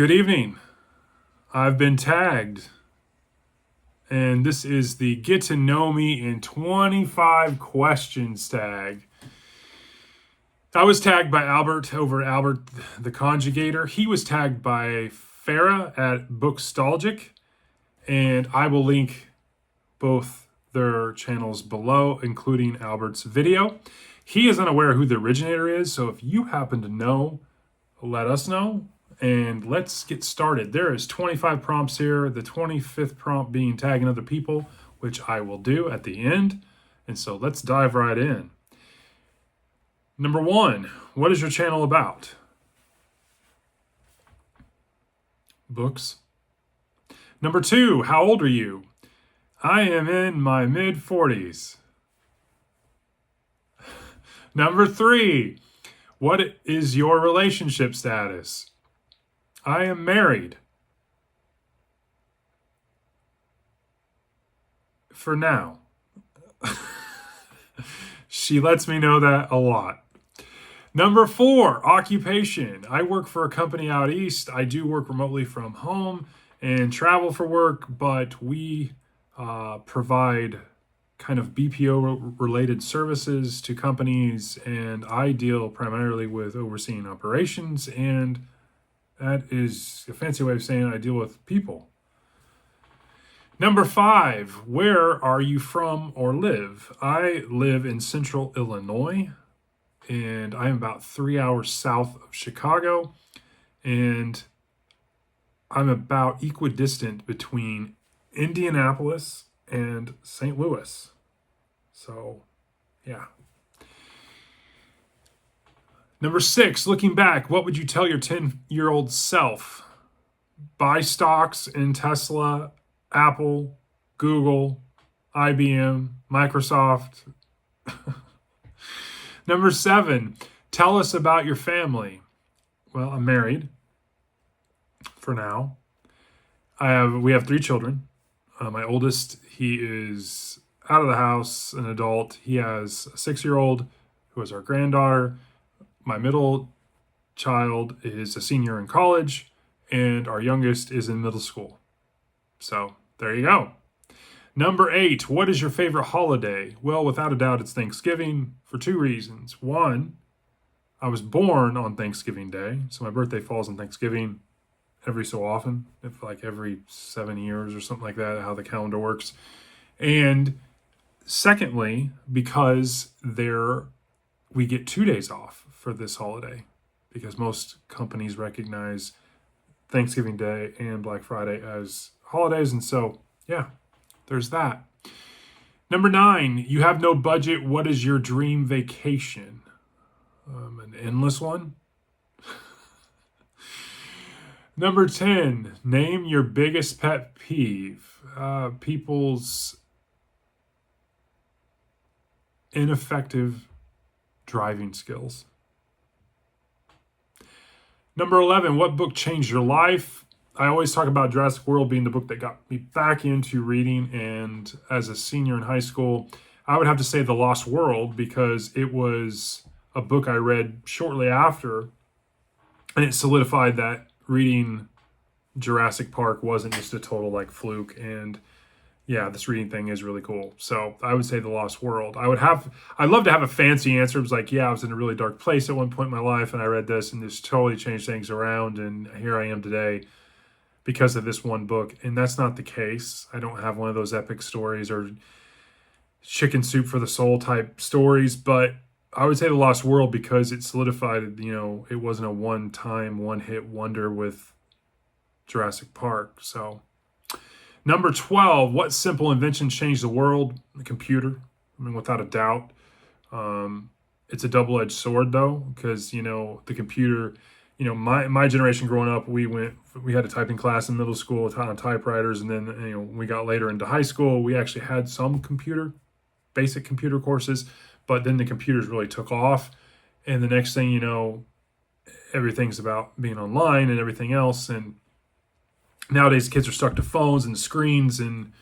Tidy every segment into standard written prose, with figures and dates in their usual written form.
Good evening. I've been tagged, and this is the Get to Know Me in 25 Questions tag. I was tagged by Albert over at Albert the Conjugator. He was tagged by Farrah at Bookstalgic, and I will link both their channels below, including Albert's video. He is unaware who the originator is, so if you happen to know, let us know. And let's get started. There is 25 prompts here, the 25th prompt being tagging other people, which I will do at the end. And so let's dive right in. Number 1, what is your channel about? Books. Number 2, how old are you? I am in my mid-40s. Number 3, what is your relationship status? I am married. For now. She lets me know that a lot. Number 4, occupation. I work for a company out east. I do work remotely from home and travel for work, but we provide kind of BPO related services to companies, and I deal primarily with overseeing operations, and that is a fancy way of saying I deal with people. Number 5, where are you from or live? I live in central Illinois, and I am about 3 hours south of Chicago, and I'm about equidistant between Indianapolis and St. Louis. So, yeah. Number 6, looking back, what would you tell your 10-year-old self? Buy stocks in Tesla, Apple, Google, IBM, Microsoft. Number 7, tell us about your family. Well, I'm married for now. We have 3 children. My oldest, he is out of the house, an adult. He has a 6-year-old who is our granddaughter. My middle child is a senior in college, and our youngest is in middle school. So there you go. Number 8, what is your favorite holiday? Well, without a doubt, it's Thanksgiving for 2 reasons. 1, I was born on Thanksgiving Day, so my birthday falls on Thanksgiving every so often, if like every 7 years or something like that, how the calendar works. And secondly, because we get 2 days off for this holiday, because most companies recognize Thanksgiving Day and Black Friday as holidays. And so, yeah, there's that. Number 9, you have no budget. What is your dream vacation? An endless one. Number 10, name your biggest pet peeve. People's ineffective driving skills. Number 11, what book changed your life? I always talk about Jurassic World being the book that got me back into reading, and as a senior in high school, I would have to say The Lost World, because it was a book I read shortly after, and it solidified that reading Jurassic Park wasn't just a total like fluke, and yeah, this reading thing is really cool. So I would say The Lost World. I'd love to have a fancy answer. It was like, yeah, I was in a really dark place at one point in my life, and I read this, and this totally changed things around, and here I am today because of this one book. And that's not the case. I don't have one of those epic stories or chicken soup for the soul type stories, but I would say The Lost World because it solidified, it wasn't a one-time, one-hit wonder with Jurassic Park. So number 12, what simple invention changed the world? The computer. I mean, without a doubt. It's a double-edged sword, though, because, the computer, my generation growing up, we had a typing class in middle school on typewriters, and then, when we got later into high school, we actually had some basic computer courses, but then the computers really took off, and the next thing you know, everything's about being online and everything else, and nowadays kids are stuck to phones and screens, and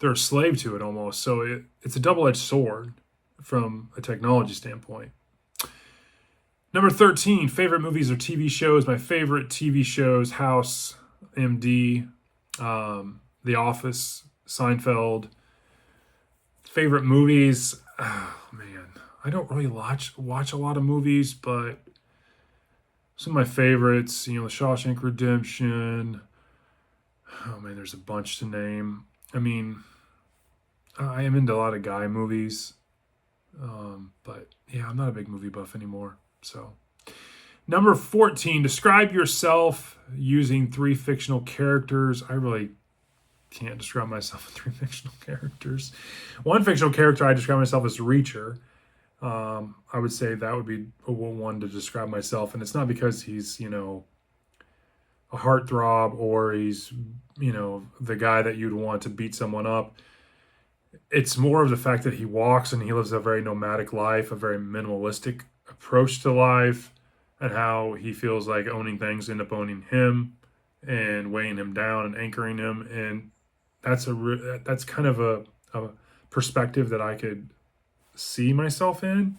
they're a slave to it almost. So it's a double-edged sword from a technology standpoint. Number 13, favorite movies or TV shows. My favorite TV shows: House, MD, The Office, Seinfeld. Favorite movies. Oh man, I don't really watch a lot of movies, but some of my favorites, The Shawshank Redemption. Oh man, there's a bunch to name. I mean, I am into a lot of guy movies, but yeah, I'm not a big movie buff anymore. So, number 14, describe yourself using 3 fictional characters. I really can't describe myself with 3 fictional characters. One fictional character I describe myself as Reacher. I would say that would be one to describe myself, and it's not because he's a heartthrob or he's the guy that you'd want to beat someone up. It's more of the fact that he walks and he lives a very nomadic life, a very minimalistic approach to life, and how he feels like owning things end up owning him and weighing him down and anchoring him. And that's kind of a perspective that I could see myself in.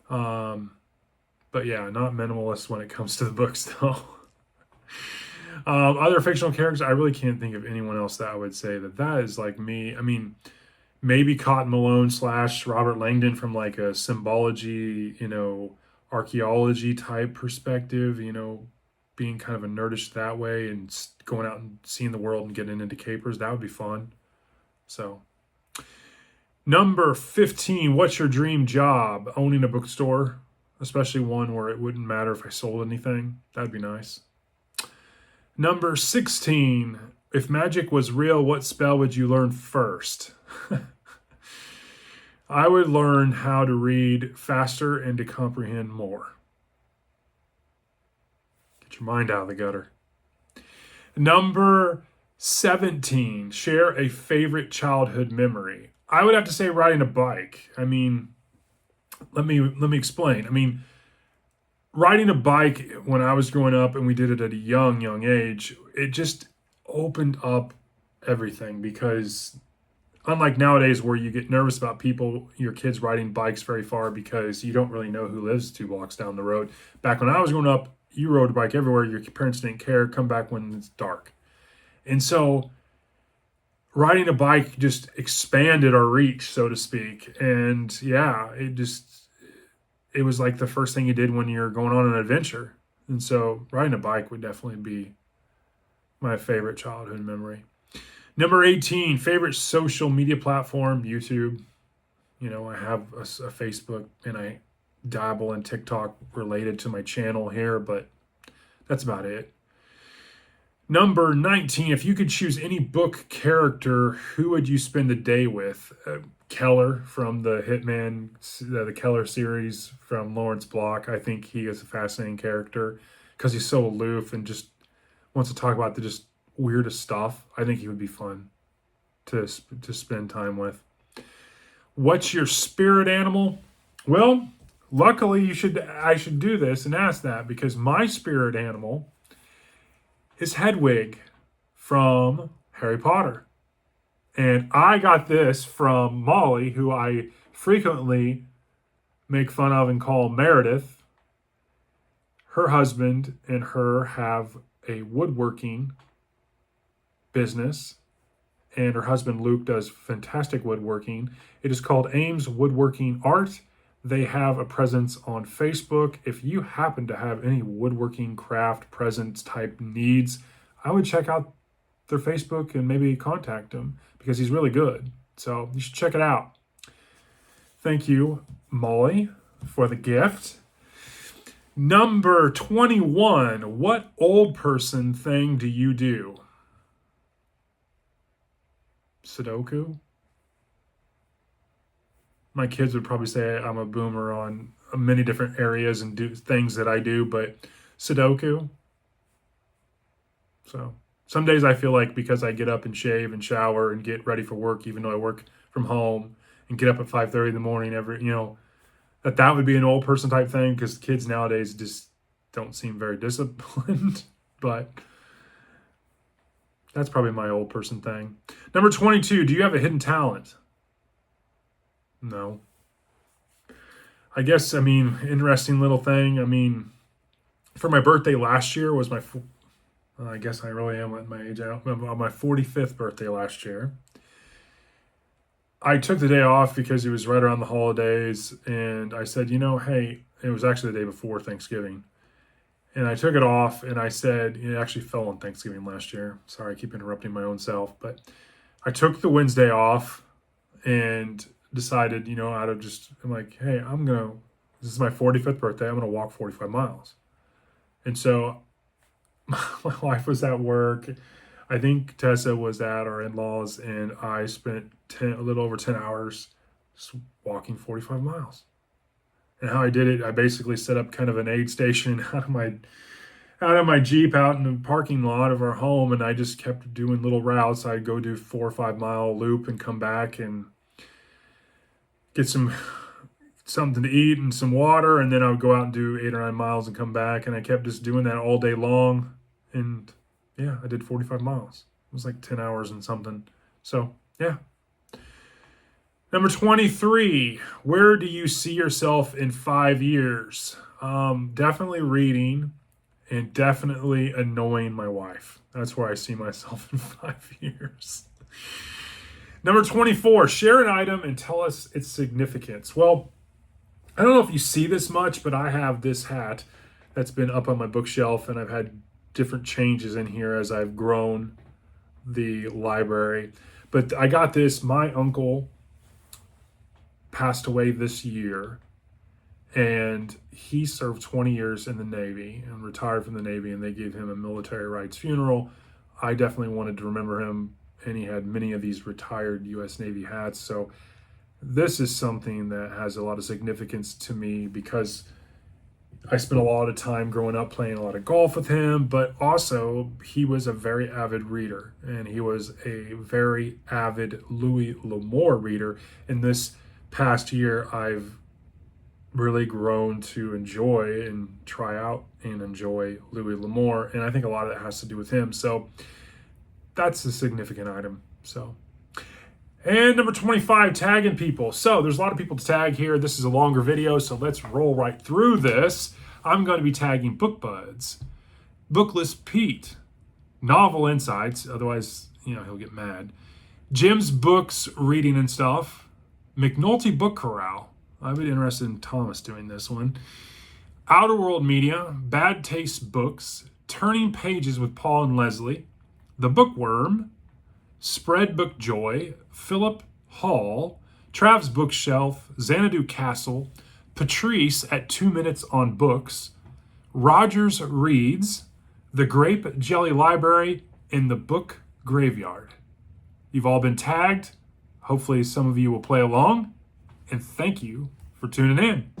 But yeah, not minimalist when it comes to the books though. Other fictional characters, I really can't think of anyone else that I would say that is like me. I mean, maybe Cotton Malone / Robert Langdon from like a symbology, archaeology type perspective, being kind of a nerdish that way and going out and seeing the world and getting into capers. That would be fun. So, number 15, what's your dream job? Owning a bookstore, especially one where it wouldn't matter if I sold anything. That'd be nice. Number 16, if magic was real, what spell would you learn first? I would learn how to read faster and to comprehend more. Get your mind out of the gutter. Number 17, share a favorite childhood memory. I would have to say riding a bike. I mean, let me explain. I mean, riding a bike when I was growing up and we did it at a young age, it just opened up everything, because unlike nowadays where you get nervous about your kids riding bikes very far because you don't really know who lives 2 blocks down the road. Back when I was growing up, you rode a bike everywhere. Your parents didn't care. Come back when it's dark. And so riding a bike just expanded our reach, so to speak. And yeah, it was like the first thing you did when you're going on an adventure. And so riding a bike would definitely be my favorite childhood memory. Number 18, favorite social media platform, YouTube. I have a Facebook and I dabble in TikTok related to my channel here, but that's about it. Number 19, if you could choose any book character, who would you spend the day with? Keller from the Hitman, the Keller series from Lawrence Block. I think he is a fascinating character because he's so aloof and just wants to talk about the just weirdest stuff. I think he would be fun to spend time with. What's your spirit animal? Well, luckily I should do this and ask that, because my spirit animal is Hedwig from Harry Potter. And I got this from Molly, who I frequently make fun of and call Meredith. Her husband and her have a woodworking business, and her husband Luke does fantastic woodworking. It is called Ames Woodworking Art. They have a presence on Facebook. If you happen to have any woodworking craft presence type needs, I would check out their Facebook and maybe contact him, because he's really good. So you should check it out. Thank you, Molly, for the gift. Number 21, what old person thing do you do? Sudoku? My kids would probably say I'm a boomer on many different areas and do things that I do, but Sudoku. So some days I feel like because I get up and shave and shower and get ready for work, even though I work from home, and get up at 5:30 in the morning that would be an old person type thing, because kids nowadays just don't seem very disciplined. But that's probably my old person thing. Number 22, do you have a hidden talent? No. I guess, I mean, interesting little thing. I mean, for my birthday last year was I guess I really am letting my age out. On my 45th birthday last year, I took the day off because it was right around the holidays. And I said, hey, it was actually the day before Thanksgiving. And I took it off and I said, it actually fell on Thanksgiving last year. Sorry, I keep interrupting my own self. But I took the Wednesday off and decided, out of I'm like, hey, this is my 45th birthday. I'm going to walk 45 miles. And so my wife was at work. I think Tessa was at our in-laws, and I spent a little over 10 hours just walking 45 miles. And how I did it, I basically set up kind of an aid station out of my Jeep out in the parking lot of our home, and I just kept doing little routes. I'd go do 4 or 5 mile loop and come back and get something to eat and some water, and then I would go out and do 8 or 9 miles and come back, and I kept just doing that all day long. And yeah, I did 45 miles. It was like 10 hours and something. So yeah. Number 23, where do you see yourself in 5 years? Definitely reading and definitely annoying my wife. That's where I see myself in 5 years. Number 24, share an item and tell us its significance. Well, I don't know if you see this much, but I have this hat that's been up on my bookshelf, and I've had different changes in here as I've grown the library. But I got this, my uncle passed away this year, and he served 20 years in the Navy and retired from the Navy, and they gave him a military rights funeral. I definitely wanted to remember him, and he had many of these retired U.S. Navy hats. So this is something that has a lot of significance to me because I spent a lot of time growing up playing a lot of golf with him, but also he was a very avid reader, and he was a very avid Louis L'Amour reader. In this past year, I've really grown to enjoy and try out and enjoy Louis L'Amour, and I think a lot of that has to do with him. So that's a significant item. So, and number 25, tagging people. So there's a lot of people to tag here. This is a longer video, so let's roll right through this. I'm going to be tagging Book Buds, Bookless Pete, Novel Insights, otherwise, he'll get mad, Jim's Books, Reading and Stuff, McNulty Book Corral. I'd be interested in Thomas doing this one. Outer World Media, Bad Taste Books, Turning Pages with Paul and Leslie, The Bookworm, Spread Book Joy, Philip Hall, Trav's Bookshelf, Xanadu Castle, Patrice at 2 Minutes on Books, Rogers Reads, The Grape Jelly Library, and The Book Graveyard. You've all been tagged. Hopefully some of you will play along. And thank you for tuning in.